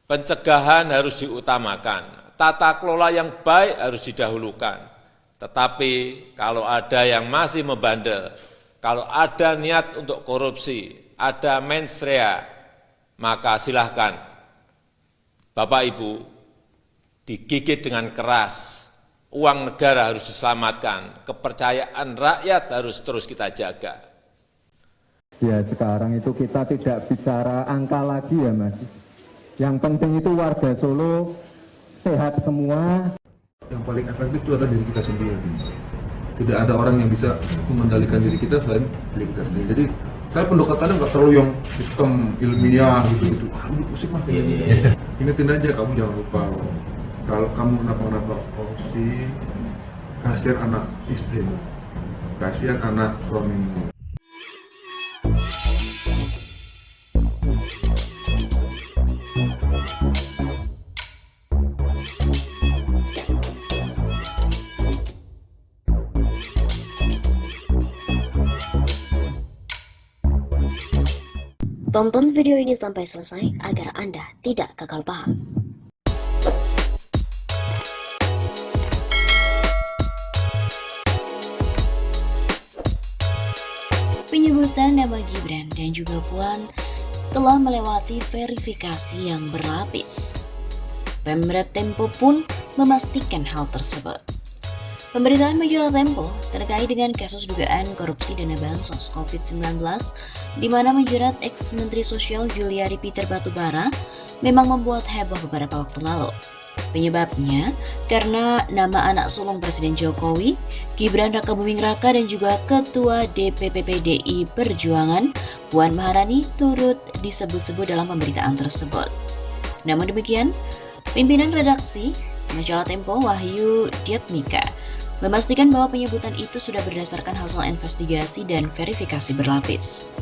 Pencegahan harus diutamakan, tata kelola yang baik harus didahulukan. Tetapi kalau ada yang masih membandel, kalau ada niat untuk korupsi, ada mensrea, maka silahkan Bapak Ibu digigit dengan keras. Uang negara harus diselamatkan, kepercayaan rakyat harus terus kita jaga. Ya, sekarang itu kita tidak bicara angka lagi ya Mas. Yang penting itu warga Solo sehat semua. Yang paling efektif itu adalah diri kita sendiri. Tidak ada orang yang bisa mengendalikan diri kita selain diri kita sendiri. Jadi saya pendekatannya nggak terlalu yang sistem ilmiah gitu. Aduh pusing mah. Ingetin aja, kamu jangan lupa kalau kamu kenapa korupsi, kasihan anak istri, kasihan anak suamimu. Tonton video ini sampai selesai agar Anda tidak gagal paham. Penyebutan nama Gibran dan juga Puan telah melewati verifikasi yang berlapis. Pemret Tempo pun memastikan hal tersebut. Pemberitaan majalah Tempo terkait dengan kasus dugaan korupsi dana bansos COVID-19 di mana menjerat ex-Menteri Sosial Juliari Peter Batubara memang membuat heboh beberapa waktu lalu. Penyebabnya karena nama anak sulung Presiden Jokowi, Gibran Rakabuming Raka dan juga Ketua DPP PDI Perjuangan, Puan Maharani turut disebut-sebut dalam pemberitaan tersebut. Namun demikian, pimpinan redaksi majalah Tempo Wahyu Diatmika memastikan bahwa penyebutan itu sudah berdasarkan hasil investigasi dan verifikasi berlapis.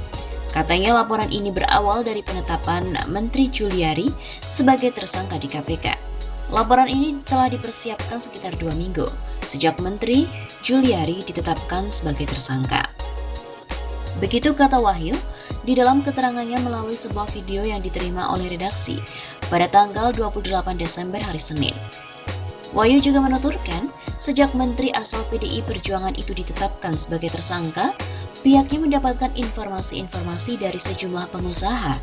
Katanya laporan ini berawal dari penetapan Menteri Juliari sebagai tersangka di KPK. Laporan ini telah dipersiapkan sekitar 2 minggu sejak Menteri Juliari ditetapkan sebagai tersangka. Begitu kata Wahyu di dalam keterangannya melalui sebuah video yang diterima oleh redaksi pada tanggal 28 Desember hari Senin. Wahyu juga menuturkan, sejak Menteri asal PDI Perjuangan itu ditetapkan sebagai tersangka, pihaknya mendapatkan informasi-informasi dari sejumlah pengusaha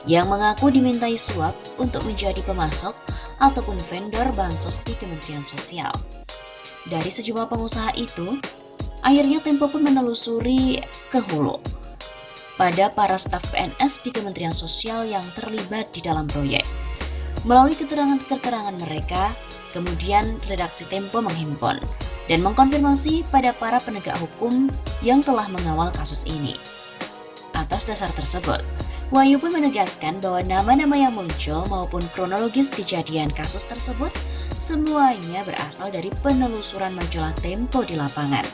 yang mengaku dimintai suap untuk menjadi pemasok ataupun vendor bansos di Kementerian Sosial. Dari sejumlah pengusaha itu, akhirnya Tempo pun menelusuri ke hulu pada para staf PNS di Kementerian Sosial yang terlibat di dalam proyek. Melalui keterangan-keterangan mereka, kemudian redaksi Tempo menghimpun dan mengkonfirmasi pada para penegak hukum yang telah mengawal kasus ini. Atas dasar tersebut, Wahyu pun menegaskan bahwa nama-nama yang muncul maupun kronologis kejadian kasus tersebut semuanya berasal dari penelusuran majalah Tempo di lapangan.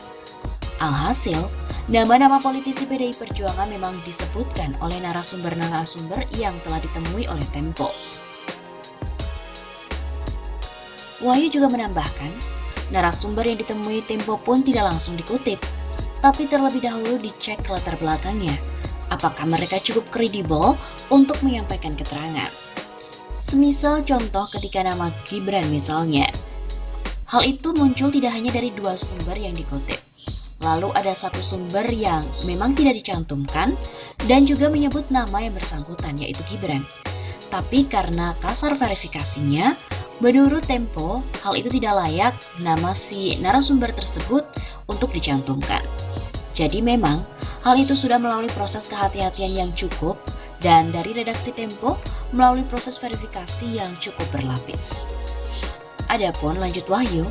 Alhasil, nama-nama politisi PDI Perjuangan memang disebutkan oleh narasumber-narasumber yang telah ditemui oleh Tempo. Wahyu juga menambahkan, narasumber yang ditemui Tempo pun tidak langsung dikutip, tapi terlebih dahulu dicek latar belakangnya, apakah mereka cukup kredibel untuk menyampaikan keterangan. Semisal contoh ketika nama Gibran misalnya, hal itu muncul tidak hanya dari 2 sumber yang dikutip. Lalu ada satu sumber yang memang tidak dicantumkan dan juga menyebut nama yang bersangkutan yaitu Gibran. Tapi karena kasar verifikasinya, menurut Tempo, hal itu tidak layak nama si narasumber tersebut untuk dicantumkan. Jadi memang, hal itu sudah melalui proses kehati-hatian yang cukup dan dari redaksi Tempo melalui proses verifikasi yang cukup berlapis. Adapun lanjut Wahyu,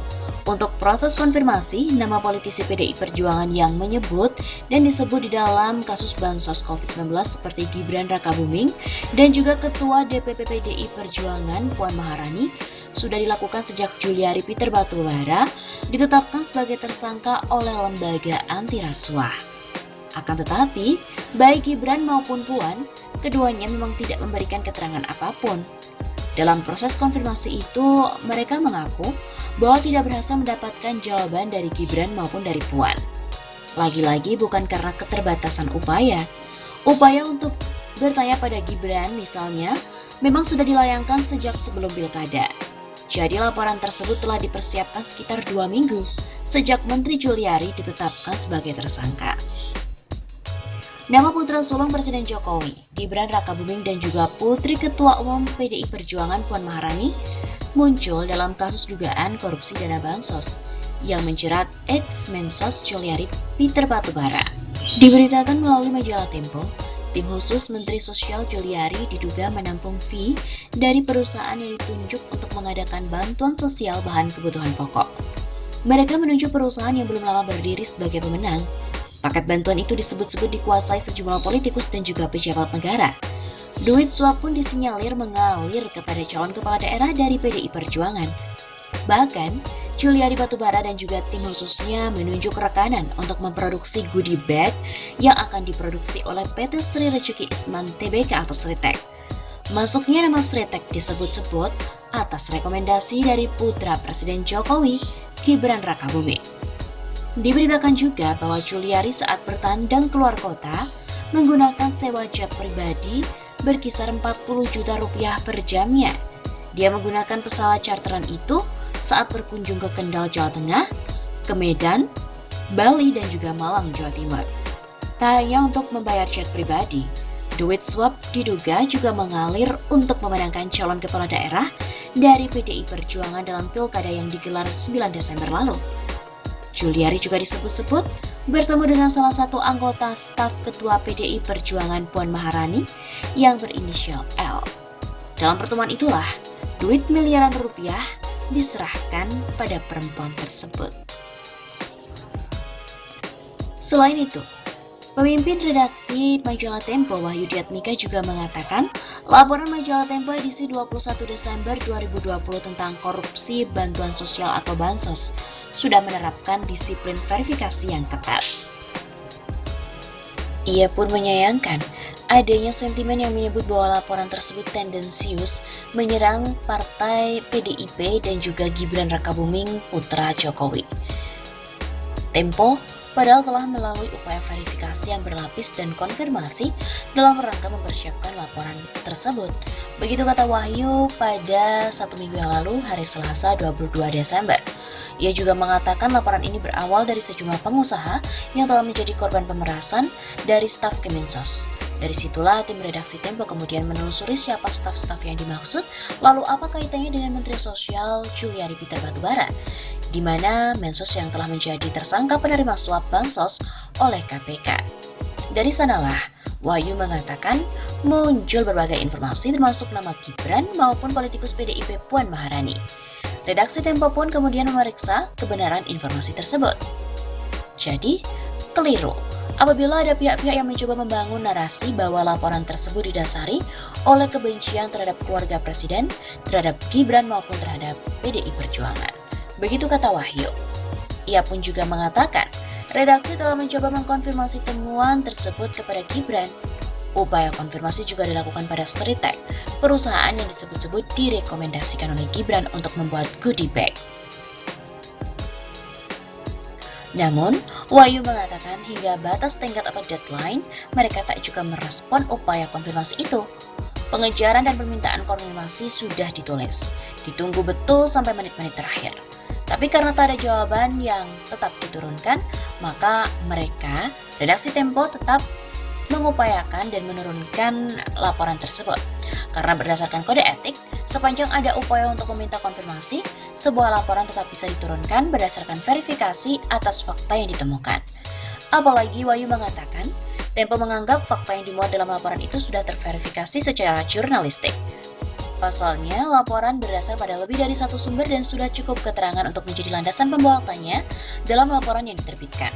untuk proses konfirmasi nama politisi PDI Perjuangan yang menyebut dan disebut di dalam kasus bansos COVID-19 seperti Gibran Rakabuming dan juga Ketua DPP PDI Perjuangan Puan Maharani sudah dilakukan sejak Juliari Peter Batubara ditetapkan sebagai tersangka oleh lembaga anti rasuah. Akan tetapi, baik Gibran maupun Puan, keduanya memang tidak memberikan keterangan apapun. Dalam proses konfirmasi itu, mereka mengaku bahwa tidak berhasil mendapatkan jawaban dari Gibran maupun dari Puan. Lagi-lagi bukan karena keterbatasan upaya. Upaya untuk bertanya pada Gibran misalnya memang sudah dilayangkan sejak sebelum pilkada. Jadi laporan tersebut telah dipersiapkan sekitar 2 minggu sejak Menteri Juliari ditetapkan sebagai tersangka. Nama putra sulung Presiden Jokowi, Gibran Rakabuming dan juga putri Ketua Umum PDI Perjuangan Puan Maharani muncul dalam kasus dugaan korupsi dana bansos yang menjerat ex-Mensos Juliari Peter Batubara. Diberitakan melalui majalah Tempo, tim khusus Menteri Sosial Juliari diduga menampung fee dari perusahaan yang ditunjuk untuk mengadakan bantuan sosial bahan kebutuhan pokok. Mereka menunjuk perusahaan yang belum lama berdiri sebagai pemenang. Paket bantuan itu disebut-sebut dikuasai sejumlah politikus dan juga pejabat negara. Duit suap pun disinyalir mengalir kepada calon kepala daerah dari PDI Perjuangan. Bahkan, Juliari Batubara dan juga tim khususnya menunjuk rekanan untuk memproduksi goodie bag yang akan diproduksi oleh PT Sri Rezeki Isman Tbk atau Sritek. Masuknya nama Sritek disebut-sebut atas rekomendasi dari putra Presiden Jokowi, Gibran Rakabuming. Diberitakan juga bahwa Juliari saat bertandang keluar kota menggunakan sewa jet pribadi berkisar 40 juta rupiah per jamnya. Dia menggunakan pesawat charteran itu saat berkunjung ke Kendal, Jawa Tengah, ke Medan, Bali, dan juga Malang, Jawa Timur. Tak hanya untuk membayar jet pribadi, duit suap diduga juga mengalir untuk memenangkan calon kepala daerah dari PDI Perjuangan dalam pilkada yang digelar 9 Desember lalu. Juliari juga disebut-sebut bertemu dengan salah satu anggota staf Ketua PDI Perjuangan Puan Maharani yang berinisial L. Dalam pertemuan itulah, duit miliaran rupiah diserahkan pada perempuan tersebut. Selain itu, pemimpin redaksi majalah Tempo Wahyu Diatmika juga mengatakan laporan majalah Tempo edisi 21 Desember 2020 tentang korupsi bantuan sosial atau bansos sudah menerapkan disiplin verifikasi yang ketat. Ia pun menyayangkan adanya sentimen yang menyebut bahwa laporan tersebut tendensius menyerang partai PDIP dan juga Gibran Rakabuming putra Jokowi. Tempo padahal telah melalui upaya verifikasi yang berlapis dan konfirmasi dalam rangka mempersiapkan laporan tersebut. Begitu kata Wahyu pada 1 minggu yang lalu, hari Selasa 22 Desember. Ia juga mengatakan laporan ini berawal dari sejumlah pengusaha yang telah menjadi korban pemerasan dari staf Kemensos. Dari situlah tim redaksi Tempo kemudian menelusuri siapa staf-staf yang dimaksud, lalu apa kaitannya dengan Menteri Sosial Juliari Peter Batubara, di mana Mensos yang telah menjadi tersangka penerima suap bansos oleh KPK. Dari sanalah, Wahyu mengatakan muncul berbagai informasi termasuk nama Gibran maupun politikus PDIP Puan Maharani. Redaksi Tempo pun kemudian memeriksa kebenaran informasi tersebut. Jadi, keliru apabila ada pihak-pihak yang mencoba membangun narasi bahwa laporan tersebut didasari oleh kebencian terhadap keluarga Presiden, terhadap Gibran maupun terhadap PDI Perjuangan. Begitu kata Wahyu. Ia pun juga mengatakan, redaksi telah mencoba mengkonfirmasi temuan tersebut kepada Gibran. Upaya konfirmasi juga dilakukan pada Sritek, perusahaan yang disebut-sebut direkomendasikan oleh Gibran untuk membuat goodie bag. Namun, Wahyu mengatakan hingga batas tenggat atau deadline, mereka tak juga merespon upaya konfirmasi itu. Pengejaran dan permintaan konfirmasi sudah ditulis, ditunggu betul sampai menit-menit terakhir. Tapi karena tak ada jawaban yang tetap diturunkan, maka mereka, redaksi Tempo tetap mengupayakan dan menurunkan laporan tersebut. Karena berdasarkan kode etik, sepanjang ada upaya untuk meminta konfirmasi, sebuah laporan tetap bisa diturunkan berdasarkan verifikasi atas fakta yang ditemukan. Apalagi Wahyu mengatakan, Tempo menganggap fakta yang dimuat dalam laporan itu sudah terverifikasi secara jurnalistik. Pasalnya, laporan berdasar pada lebih dari satu sumber dan sudah cukup keterangan untuk menjadi landasan pembuatannya dalam laporan yang diterbitkan.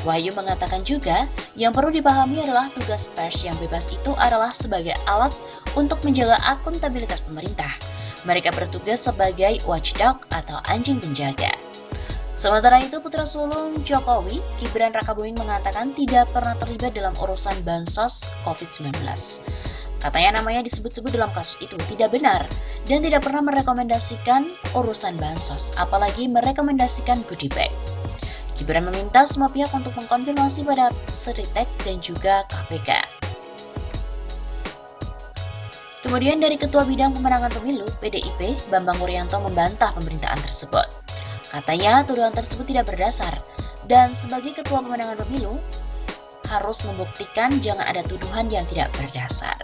Wahyu mengatakan juga, yang perlu dipahami adalah tugas pers yang bebas itu adalah sebagai alat untuk menjaga akuntabilitas pemerintah. Mereka bertugas sebagai watchdog atau anjing penjaga. Sementara itu, putra sulung Jokowi, Gibran Rakabuming mengatakan tidak pernah terlibat dalam urusan bansos COVID-19. Katanya namanya disebut-sebut dalam kasus itu tidak benar dan tidak pernah merekomendasikan urusan bansos, apalagi merekomendasikan goodie bag. Gibran meminta semua pihak untuk mengkonfirmasi pada Sritek dan juga KPK. Kemudian dari Ketua Bidang Pemenangan Pemilu PDIP, Bambang Wuryanto membantah pemberitaan tersebut. Katanya tuduhan tersebut tidak berdasar dan sebagai Ketua Pemenangan Pemilu harus membuktikan jangan ada tuduhan yang tidak berdasar.